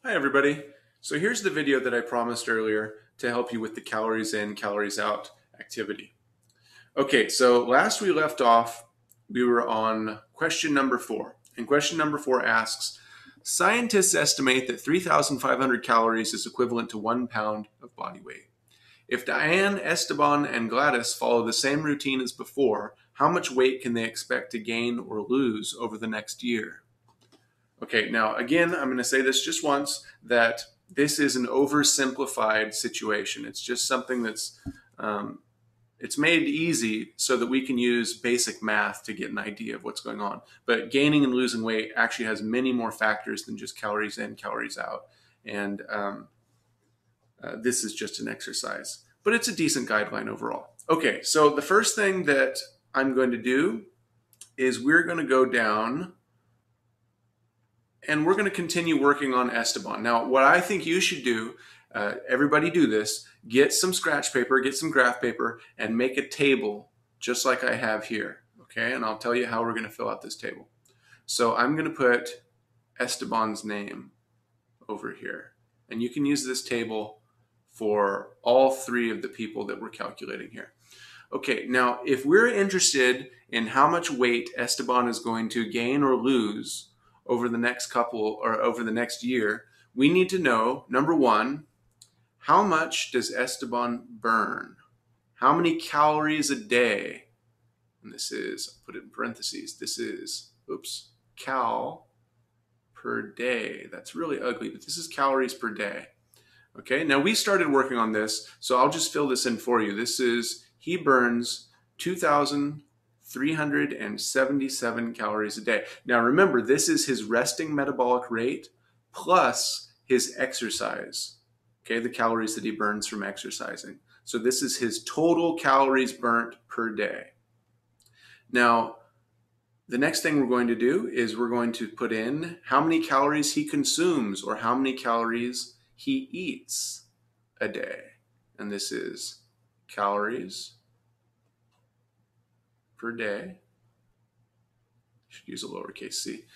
Hi everybody. So here's the video that I promised earlier to help you with the calories in, calories out activity. Okay, so last we left off, we were on question number 4. And question number 4 asks, scientists estimate that 3,500 calories is equivalent to 1 pound of body weight. If Diane, Esteban, and Gladys follow the same routine as before, how much weight can they expect to gain or lose over the next year? Okay, now again, I'm going to say this just once, that this is an oversimplified situation. It's just something that's, it's made easy so that we can use basic math to get an idea of what's going on. But gaining and losing weight actually has many more factors than just calories in, calories out. And this is just an exercise. But it's a decent guideline overall. Okay, so the first thing that I'm going to do is we're going to go down and we're going to continue working on Esteban. Now, what I think you should do, everybody do this, get some scratch paper, get some graph paper, and make a table just like I have here, okay? And I'll tell you how we're going to fill out this table. So I'm going to put Esteban's name over here. And you can use this table for all 3 of the people that we're calculating here. Okay, now if we're interested in how much weight Esteban is going to gain or lose over the next couple or over the next year, we need to know, number 1, how much does Esteban burn? How many calories a day? And this is, I'll put it in parentheses, this is, cal per day. That's really ugly, but this is calories per day. Okay, now we started working on this, so I'll just fill this in for you. This is, he burns 2,377 calories a day. Now remember, this is his resting metabolic rate plus his exercise, okay, the calories that he burns from exercising. So this is his total calories burnt per day. Now, the next thing we're going to do is we're going to put in how many calories he consumes or how many calories he eats a day. And this is calories per day. Should use a lowercase c.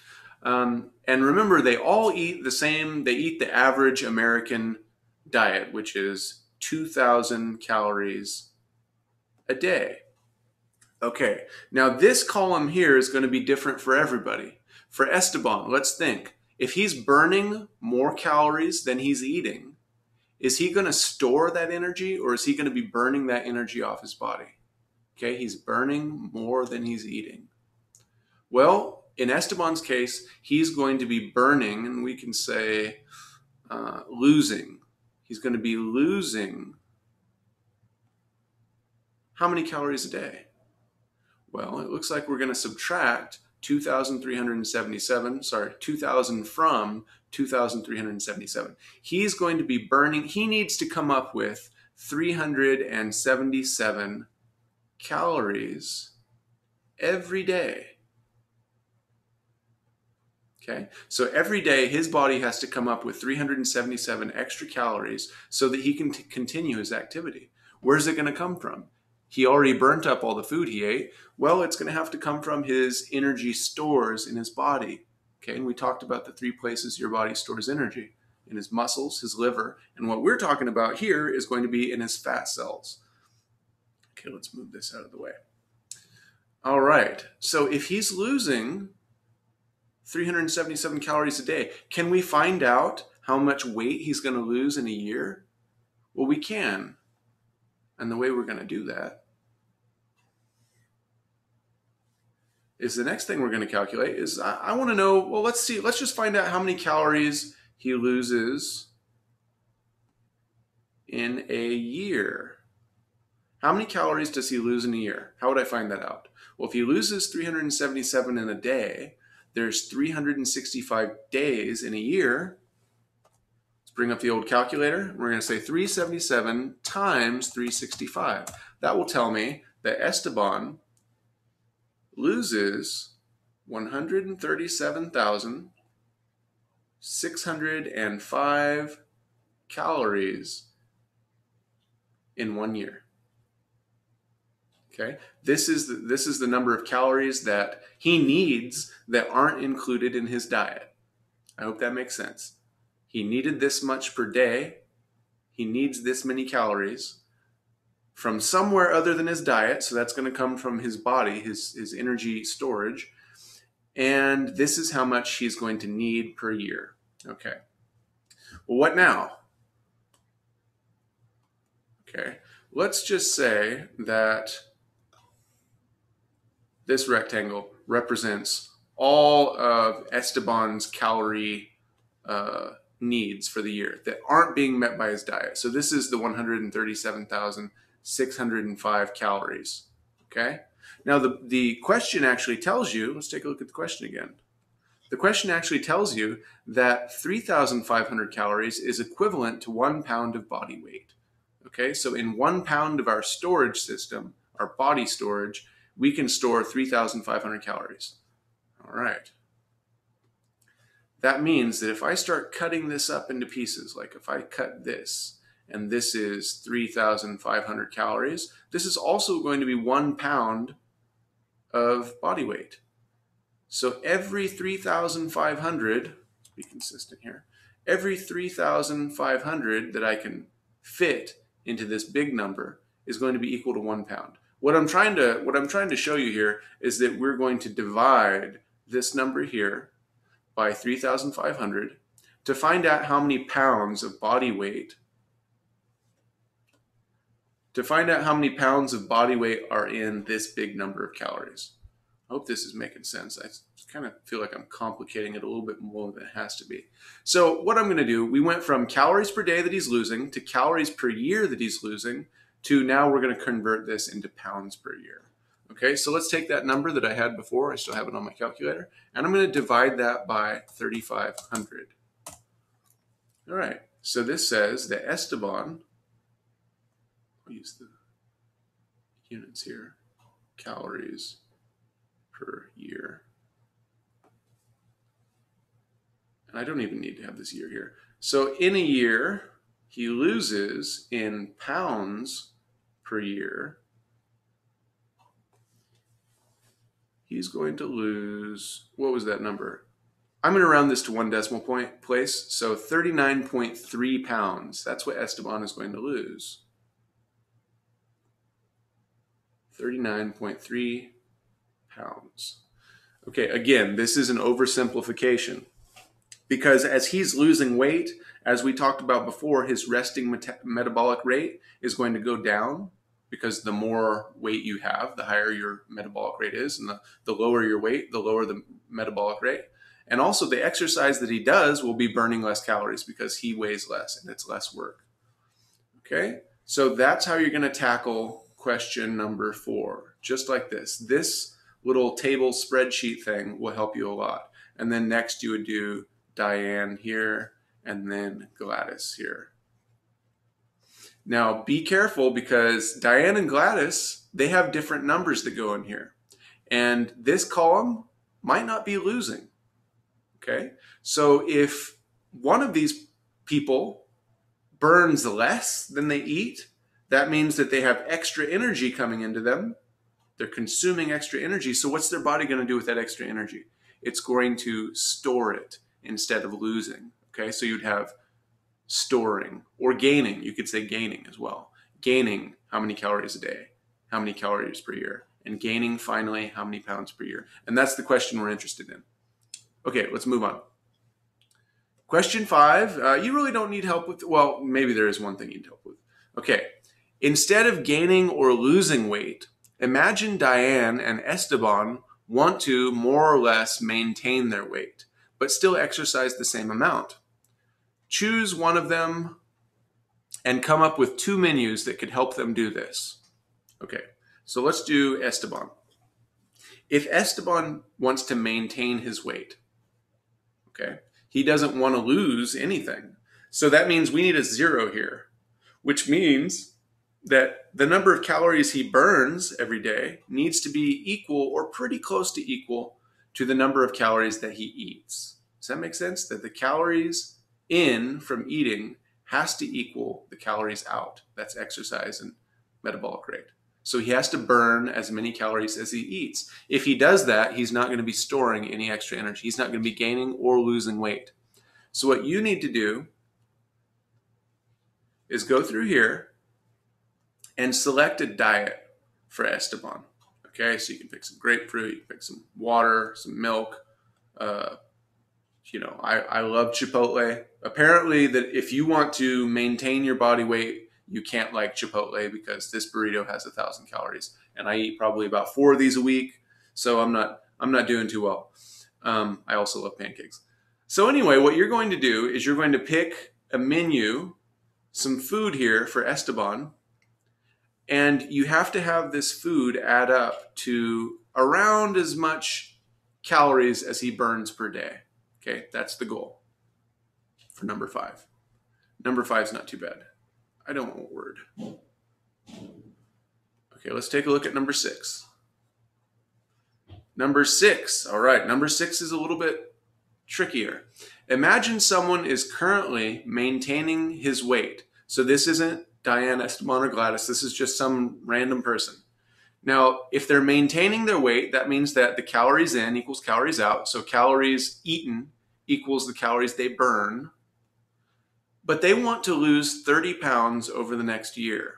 And remember, they all eat the same, they eat the average American diet, which is 2,000 calories a day. Okay, now this column here is going to be different for everybody. For Esteban, let's think. If he's burning more calories than he's eating, is he going to store that energy or is he going to be burning that energy off his body? Okay, he's burning more than he's eating. Well, in Esteban's case, he's going to be burning, and we can say losing. He's going to be losing how many calories a day? Well, it looks like we're going to subtract 2,377, 2,000 from 2,377. He's going to be burning, he needs to come up with 377 calories every day. Okay, so every day his body has to come up with 377 extra calories so that he can continue his activity. Where's it going to come from? He already burnt up all the food he ate. Well, it's going to have to come from his energy stores in his body. Okay, and we talked about the 3 places your body stores energy: in his muscles, his liver, and what we're talking about here is going to be in his fat cells. Okay, let's move this out of the way. All right, so if he's losing 377 calories a day, can we find out how much weight he's going to lose in a year? Well, we can. And the way we're going to do that is the next thing we're going to calculate is I want to know, well, let's just find out how many calories he loses in a year. How many calories does he lose in a year? How would I find that out? Well, if he loses 377 in a day, there's 365 days in a year. Let's bring up the old calculator. We're going to say 377 times 365. That will tell me that Esteban loses 137,605 calories in 1 year. Okay, this is the number of calories that he needs that aren't included in his diet. I hope that makes sense. He needed this much per day. He needs this many calories from somewhere other than his diet. So that's going to come from his body, his energy storage. And this is how much he's going to need per year. Okay. Well, what now? Okay. Let's just say that this rectangle represents all of Esteban's calorie needs for the year that aren't being met by his diet. So this is the 137,605 calories. Okay. Now the question actually tells you, let's take a look at the question again. The question actually tells you that 3,500 calories is equivalent to 1 pound of body weight. Okay, so in 1 pound of our storage system, our body storage, we can store 3,500 calories. All right. That means that if I start cutting this up into pieces, like if I cut this, and this is 3,500 calories, this is also going to be 1 pound of body weight. So every 3,500, be consistent here, every 3,500 that I can fit into this big number is going to be equal to 1 pound. What I'm trying to show you here is that we're going to divide this number here by 3,500 to find out how many pounds of body weight are in this big number of calories. I hope this is making sense. I kind of feel like I'm complicating it a little bit more than it has to be. So what I'm going to do, we went from calories per day that he's losing to calories per year that he's losing to now we're going to convert this into pounds per year. Okay, so let's take that number that I had before. I still have it on my calculator. And I'm going to divide that by 3,500. All right, so this says that Esteban, I'll use the units here, calories per year. And I don't even need to have this year here. So in a year, he loses in pounds per year. He's going to lose, what was that number? I'm going to round this to 1 decimal point place. So 39.3 pounds. That's what Esteban is going to lose. 39.3 pounds. Okay, again, this is an oversimplification because as he's losing weight, as we talked about before, his resting metabolic rate is going to go down because the more weight you have, the higher your metabolic rate is, and the lower your weight, the lower the metabolic rate. And also the exercise that he does will be burning less calories because he weighs less and it's less work. Okay, so that's how you're going to tackle question number 4, just like this. This little table spreadsheet thing will help you a lot. And then next you would do Diane here and then Gladys here. Now be careful because Diane and Gladys, they have different numbers that go in here. And this column might not be losing. Okay, so if one of these people burns less than they eat, that means that they have extra energy coming into them. They're consuming extra energy. So what's their body going to do with that extra energy? It's going to store it instead of losing. Okay, so you'd have storing or gaining. You could say gaining as well. Gaining how many calories a day, how many calories per year, and gaining finally how many pounds per year. And that's the question we're interested in. Okay, let's move on. Question 5, you really don't need help with, well, maybe there is one thing you need help with. Okay, instead of gaining or losing weight, imagine Diane and Esteban want to more or less maintain their weight, but still exercise the same amount. Choose one of them and come up with 2 menus that could help them do this. Okay, so let's do Esteban. If Esteban wants to maintain his weight, okay, he doesn't want to lose anything. So that means we need a 0 here, which means that the number of calories he burns every day needs to be equal or pretty close to equal to the number of calories that he eats. Does that make sense? That the calories in from eating has to equal the calories out. That's exercise and metabolic rate. So he has to burn as many calories as he eats. If he does that, he's not going to be storing any extra energy. He's not going to be gaining or losing weight. So what you need to do is go through here and select a diet for Esteban. Okay, so you can pick some grapefruit, you can pick some water, some milk. I love Chipotle. Apparently that if you want to maintain your body weight, you can't like Chipotle because this burrito has 1,000 calories. And I eat probably about 4 of these a week. So I'm not doing too well. I also love pancakes. So anyway, what you're going to do is you're going to pick a menu, some food here for Esteban, and you have to have this food add up to around as much calories as he burns per day. Okay, that's the goal for number 5. Number 5 is not too bad. I don't want a word. Okay, let's take a look at number 6. Number 6, all right, number 6 is a little bit trickier. Imagine someone is currently maintaining his weight. So this isn't Diane, Esteban, or Gladys. This is just some random person. Now, if they're maintaining their weight, that means that the calories in equals calories out. So calories eaten equals the calories they burn. But they want to lose 30 pounds over the next year.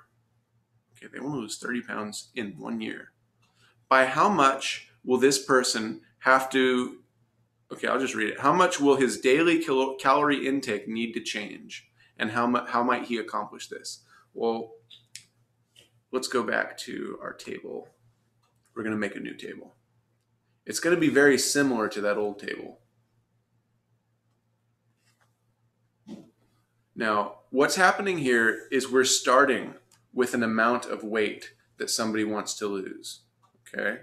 Okay, they want to lose 30 pounds in 1 year. By how much will this person have to, okay, I'll just read it. How much will his daily calorie intake need to change? And how might he accomplish this? Well, let's go back to our table. We're going to make a new table. It's going to be very similar to that old table. Now, what's happening here is we're starting with an amount of weight that somebody wants to lose. Okay?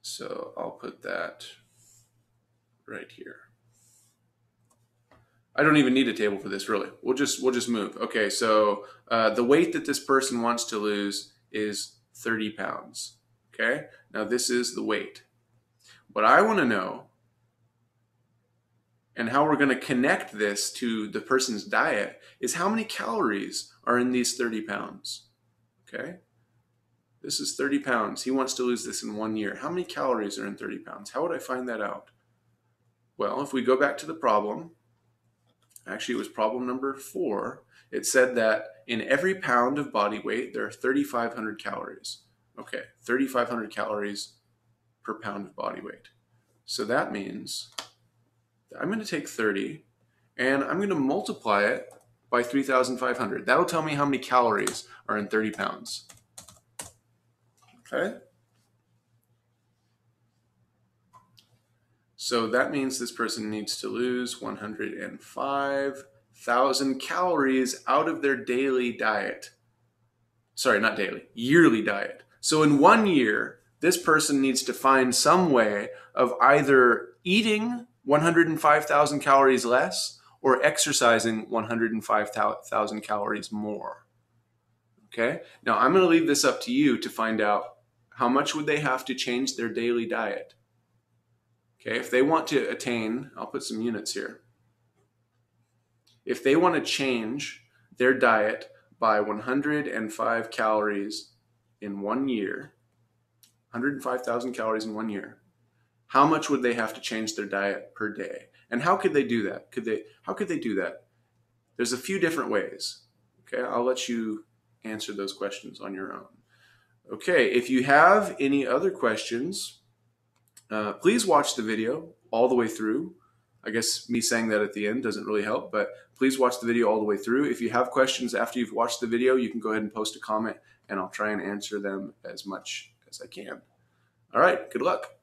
So I'll put that right here. I don't even need a table for this, really. We'll just move. Okay, so the weight that this person wants to lose is 30 pounds. Okay, now this is the weight. What I want to know, and how we're going to connect this to the person's diet, is how many calories are in these 30 pounds. Okay, this is 30 pounds. He wants to lose this in 1 year. How many calories are in 30 pounds? How would I find that out? Well, if we go back to the problem, actually, it was problem number 4. It said that in every pound of body weight, there are 3,500 calories. Okay, 3,500 calories per pound of body weight. So that means that I'm going to take 30 and I'm going to multiply it by 3,500. That'll tell me how many calories are in 30 pounds. Okay? So that means this person needs to lose 105,000 calories out of their daily diet. Sorry, not daily, yearly diet. So in 1 year, this person needs to find some way of either eating 105,000 calories less or exercising 105,000 calories more. Okay? Now I'm going to leave this up to you to find out how much would they have to change their daily diet. Okay, if they want to attain, I'll put some units here. If they want to change their diet by 105 calories in 1 year, 105,000 calories in 1 year, how much would they have to change their diet per day? And how could they do that? How could they do that? There's a few different ways. Okay, I'll let you answer those questions on your own. Okay, if you have any other questions, please watch the video all the way through. I guess me saying that at the end doesn't really help, but please watch the video all the way through. If you have questions after you've watched the video, you can go ahead and post a comment and I'll try and answer them as much as I can. All right, good luck.